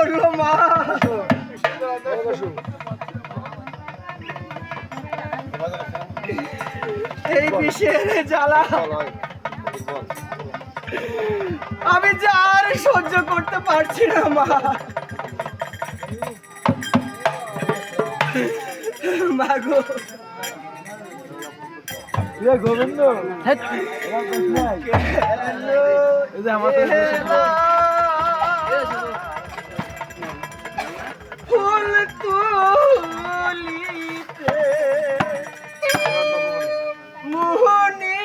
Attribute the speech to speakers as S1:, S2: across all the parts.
S1: করলো মা? এই বিষের জ্বালা আমি যে আর সহ্য করতে পারছি না মা। মাগো
S2: গোবিন্দ
S1: ফুল তুলিতে মোহনী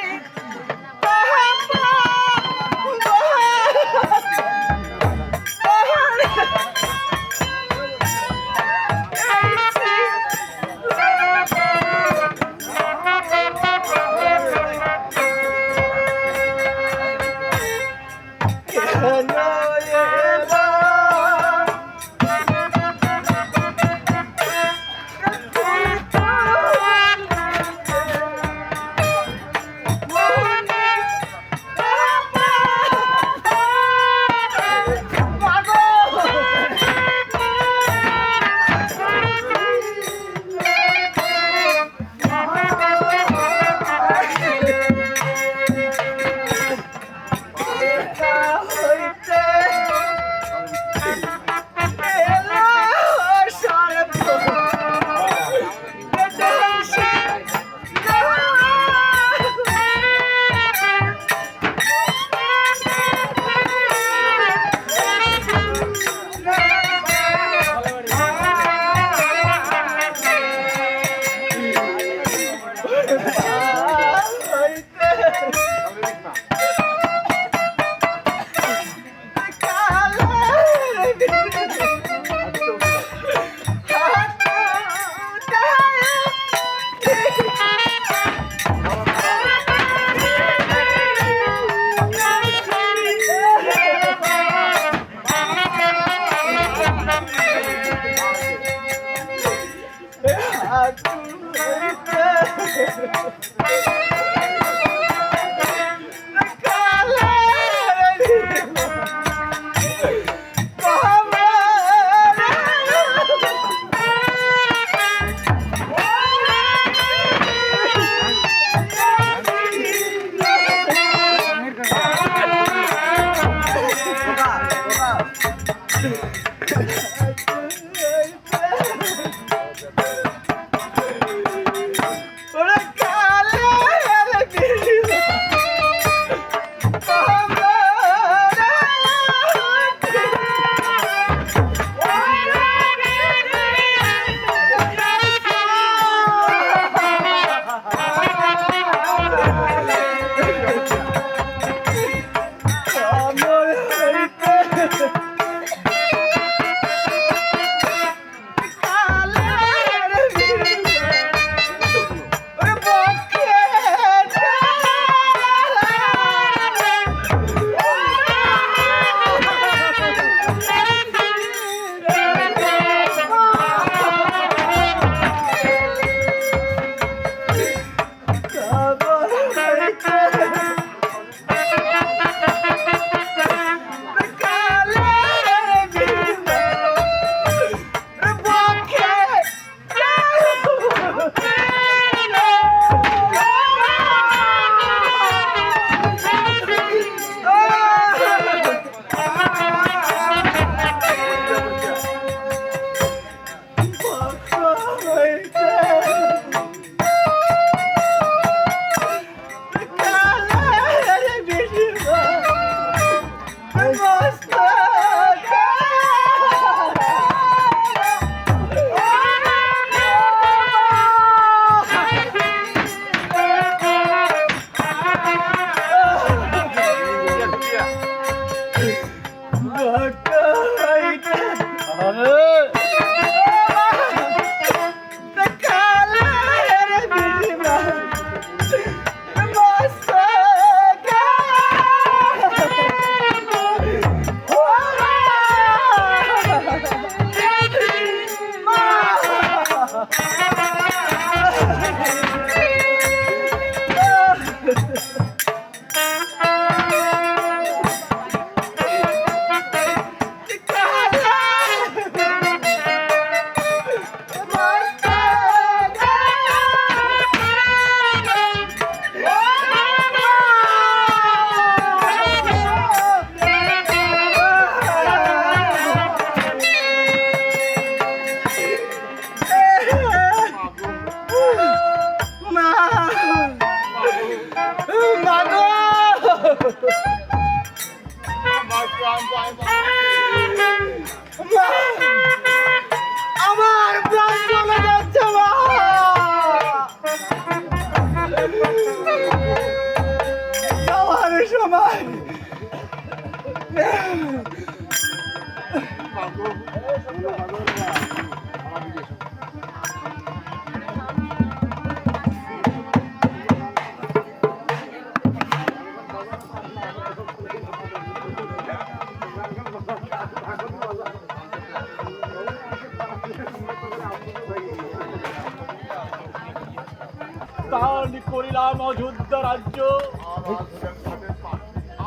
S2: দান করিলাম অযোধ্যা রাজ্য,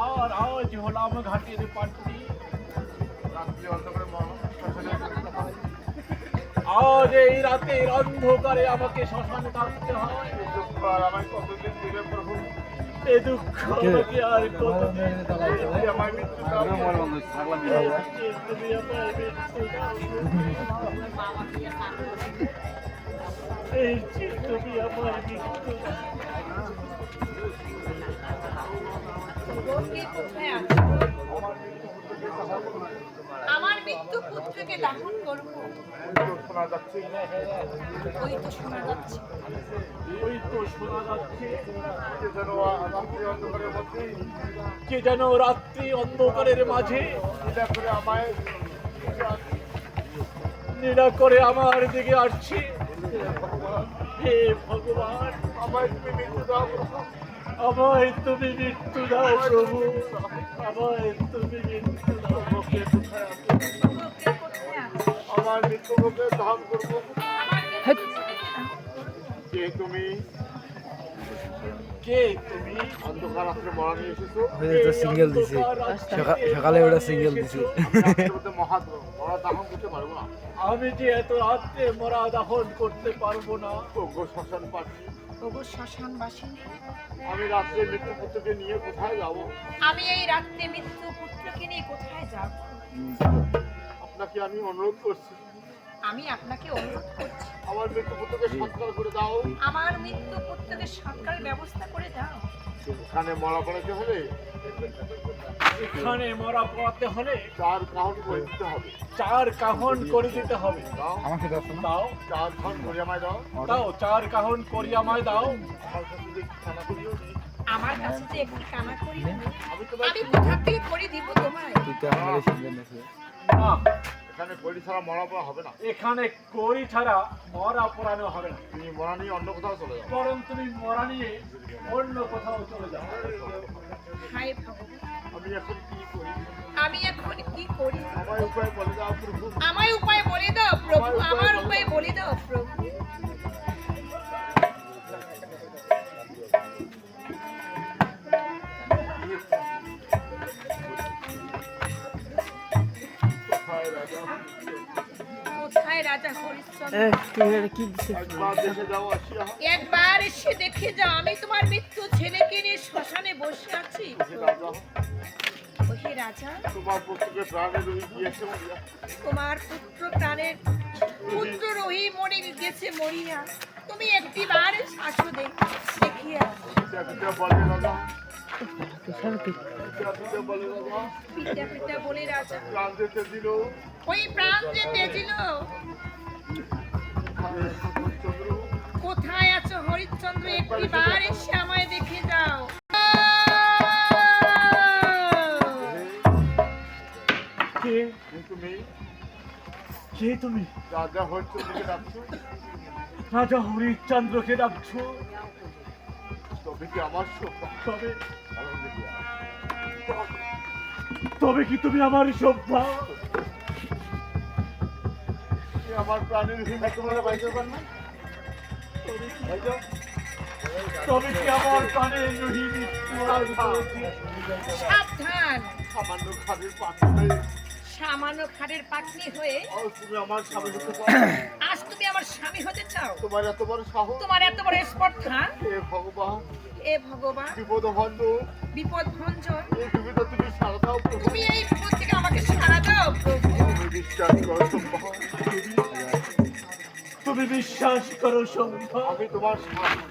S2: আর আজ হলাম ঘাটের পাট্টি। আজ এই রাতের অন্ধকারে আমাকে শ্মশানে থাকতে হয়। এ দুঃখ আমাকে আর কতদিন? তুমি আমার মৃত্যু দাও। এই যে তুমি আমার মৃত্যু দাও।
S3: আমার মৃত্যু পুত্রকে দাফন করব। ওই তো শোনা যাচ্ছে,
S2: ওই তো শোনা যাচ্ছে কে যেন রাত্রি অন্ধকারের মাঝে নীলা করে আমার দিকে আসছে। হে ভগবান, আমায় তুমি মৃত্যু দাও, আমায় তুমি মৃত্যু দাও প্রভু, আমায় তুমি মৃত্যু দাও। আমার মৃত্যু মুখে ধাম করবো। কে তুমি? কে তুমি? অন্ধকার রাত্রে মরা নিয়ে এসেছো।
S1: সিঙ্গেল দিছি সকালে ওটা সিঙ্গেল দিছি।
S2: মরা দাহন করতে পারবো না। আমি যে এত রাত্রে মরা দাহন করতে পারবো না। শ্মশান পাচ্ছি,
S3: শ্মশানবাসিনী।
S2: আমি রাত্রে মৃত্যু পুত্রকে নিয়ে কোথায় যাব?
S3: আমি এই রাত্রে মৃত্যু পুত্রকে নিয়ে কোথায় যাব?
S2: আপনাকে আমি অনুরোধ করছি,
S3: আমি আপনাকে অনুরোধ করছি,
S2: আমার মৃত্যু পুত্রকে সৎকার করে দাও।
S3: আমার মৃত্যু পুত্রকে সৎকারের ব্যবস্থা করে দাও।
S2: এখানে মরা পড়াতে হলে, এখানে মরা পড়াতে হলে চার কাহন করে দিতে হবে। চার কাহন করে দিতে হবে। দাও আমাকে দাও, দাও চার কাহন করে আমায় দাও। দাও চার কাহন করে আমায় দাও।
S3: আমার কাছে যে একটি কানা করি, আমি কোথা থেকে করে দিব তোমায়?
S2: না, এখানে কড়ি ছাড়া মরা পড়া হবে না। এখানে কড়ি ছাড়া মরা পড়ানো হবে না। তুমি মরা নিয়ে অন্য কোথাও চলে যাও। বরং তুমি মরা নিয়ে অন্য কোথাও চলে যাও।
S3: হায় ভগবান,
S2: আমি এখন কি করি?
S3: আমি এখন কি করি?
S2: আমার উপায় বলে দাও প্রভু।
S3: আমার উপায় বলে দাও প্রভু, আমার উপায় বলে দাও প্রভু। কোথায় রাজা হরিশ্চন্দ্র? একবার এসে দেখে যাও, আমি তোমার মৃত্যু ছেলেকে নিয়ে শ্মশানে বসে আছি। ওহে রাজা,
S2: তোমার পুত্রকে প্রাণের রোগী গিয়েছে মরিয়া।
S3: তোমার পুত্র প্রাণের পুত্র রহি মরে গেছে মরিয়া। তুমি একটিবার শাসু দেখিয়া পিতা পিতা বলে রাজা
S2: প্রাণ যেতে দিল।
S3: ওই প্রাণ যে তেজিল। কোথায় আছো হরিশ্চন্দ্র? একটিবার এসে আমায় দেখে যাও।
S2: কে তুমি? কে তুমি? রাজা হরিশ্চন্দ্রকে ডাকছো? রাজা হরিশ্চন্দ্রকে ডাকছো? তবে কি আমার তবে কি তুমি আমার সভ্যা? আমার প্রাণের তোমরা বাইতে পার না? তবে কি আমার প্রাণের রোহিণী?
S3: সাবধান,
S2: সামান্য খাদের পাত্রে,
S3: সামান্য খাদের পাটনি হয়ে
S2: তুমি আমার স্বামী হতে চাও?
S3: আজ তুমি আমার স্বামী হতে চাও?
S2: তোমার এত বড় সাহস,
S3: তোমার এত বড় স্পর্ধা!
S2: হে ভগবান,
S3: এ ভগবান,
S2: বিপদ ভঞ্জন,
S3: বিপদ ভঞ্জন,
S2: এই বিপদ তুমি সারা দাও প্রভু।
S3: তুমি এই বিপদ থেকে আমাকে সারা দাও প্রভু।
S2: তুমি বিশ্বাস করো সম্ভব, তুমি বিশ্বাস করো সম্ভব। আমি তোমার স্বামী,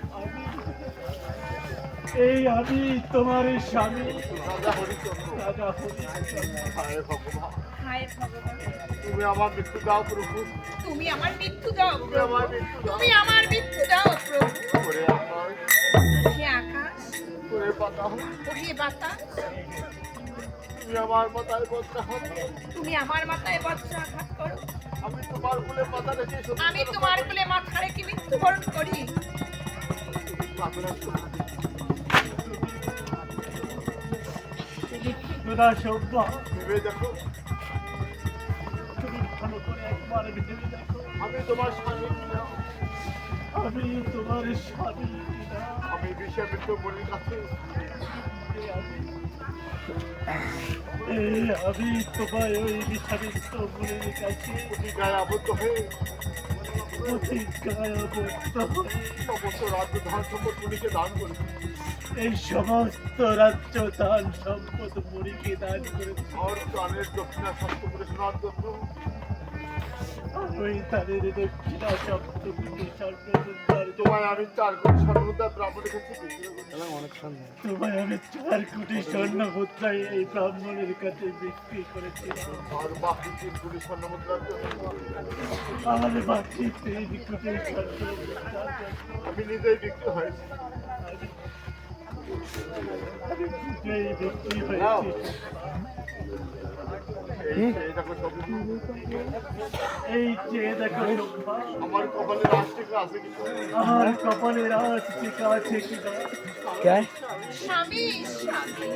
S2: এই আমি তোমার স্বামী রাজা হরিশ্চন্দ্র। রাজা হরিশ্চন্দ্র, হায় ভগবান,
S3: হায় ভগবান,
S2: তুমি আমার মৃত্যু দাও প্রভু।
S3: তুমি আমার মৃত্যু দাও
S2: তুমি
S3: প্রভু,
S2: আমার মৃত্যু দাও।
S3: তুমি আমার মৃত্যু দাও প্রভু।
S2: ওরে আকাশ,
S3: হে আকাশ,
S2: ওরে পাতাল,
S3: হে বাতাস,
S2: তুমি আমার মাথায় বজ্র আঘাত করো।
S3: তুমি আমার মাথায় বজ্র আঘাত করো,
S2: আমি তোমার কোলে মাথা রেখে
S3: আমি তোমার কোলে মাথা রেখে মৃত্যুবরণ করি।
S2: বিদ্যুদা সভ্যা, ভেবে দেখো, তুমি ভালো করে একবার ভেবে দেখো, আমি তোমার স্বামী কিনা, আমি তোমার স্বামী কিনা, আমি বিষাবৃত মনির কাছে আমি তোমায় ওই বিষাবৃত মনির কাছে প্রতিজ্ঞায় আবদ্ধ হয়ে সমস্ত রাজ্য ধান সম্পদ মুনিকে দান করেছি। এই সমস্ত রাজ্য দান সম্পদ মুনিকে দান করেছি আর প্রাণের দক্ষিণা সপ্তপুরে শোনার জন্য। ওই তাদের দক্ষিণা সপ্তপুরে স্বর্ণমুদ্রার তোমায় আমি 4 কোটি স্বর্ণমুদ্রা ব্রাহ্মণের কাছে তোমায় আমি 4 কোটি স্বর্ণমুদ্রায় এই ব্রাহ্মণের কাছে বিক্রি করেছি আর বাকি 3 কোটি স্বর্ণমুদ্রার জন্য আমার বাকি 3 কোটি স্বর্ণমুদ্রার জন্য আমি নিজেই বিক্রি হয়েছি। আমি নিজেই বিক্রি হয়েছি। এই যে দেখো আমার কপালে রাজ টিকা আছে কিনা, আমার কপালে রাজ টিকা আছে কিনা।
S3: স্বামী, স্বামী,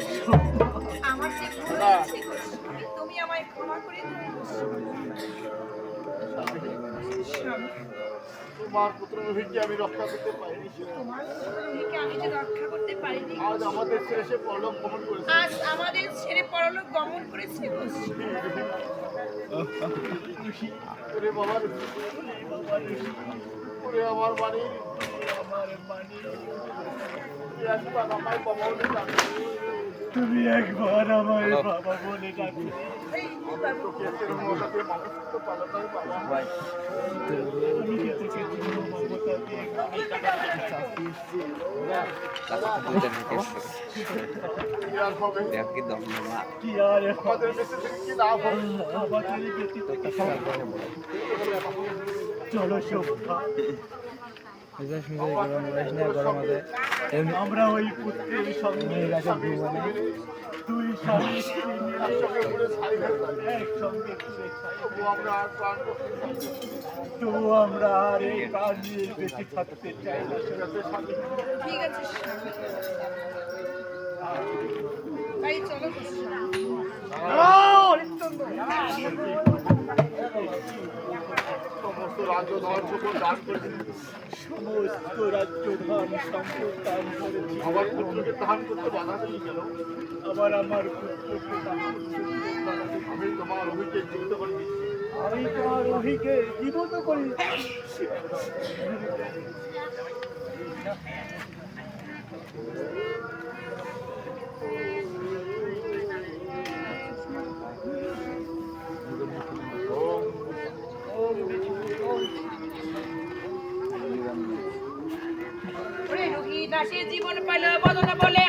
S3: আমার যে ভুল হয়েছে গো স্বামী, তুমি আমায় ক্ষমা করে দাও। স্বামী,
S2: তোমার পুত্র রোহিতকে আমি রক্ষা করতে পারিনি।
S3: তোমার পুত্রকে আমি যে রক্ষা করতে পারিনি,
S2: আজ আমাদের ছেড়ে সে পরলোক গমন করেছে।
S3: আজ আমাদের ছেড়ে পরলোক গমন করেছে গো স্বামী।
S2: ওরে বাবা, ওরে আমার বাড়ি, একবার আমায় বাবা বলে ডাকো। তুমি একবার আমায় বাবা বলে ডাকো। তোকে সেরকম মমতাতে মানুষ করতে পারো না বাবা। আমি কি তোকে কোনো মমতা দিয়ে কি আর হবে? কি আর আমাদের বেঁচে থেকে কি লাভ হবে? আমাদের বেঁচে থেকে কি লাভ হবে? চলো সভ্যা, আমরা ওই পুত্রের সঙ্গে দুই স্বামী একসঙ্গে ঘুরে ছাই একসঙ্গে ঘুরে ছাই, তবু আমরা আর এই প্রাণ নিয়ে বেঁচে থাকতে চাই না।
S3: ঠিক আছে স্বামী, তাই চলো গো স্বামী।
S2: সমস্ত রাজ্য ধন সম্পদ দান করেছি, সমস্ত রাজ্য ধন সম্পদ দান করেছি। আমার পুত্রকে দান করতে বাধা দিয়ে গেল, আবার আমার পুত্রকে দান করতে বাধা দিয়ে। আমি তোমার রোহিকে জীবিত করে দিচ্ছি, আমি তোমার রোহিকে জীবিত করে দিচ্ছি।
S3: ওরে রোহিত দাসে জীবন পেল বদন বলে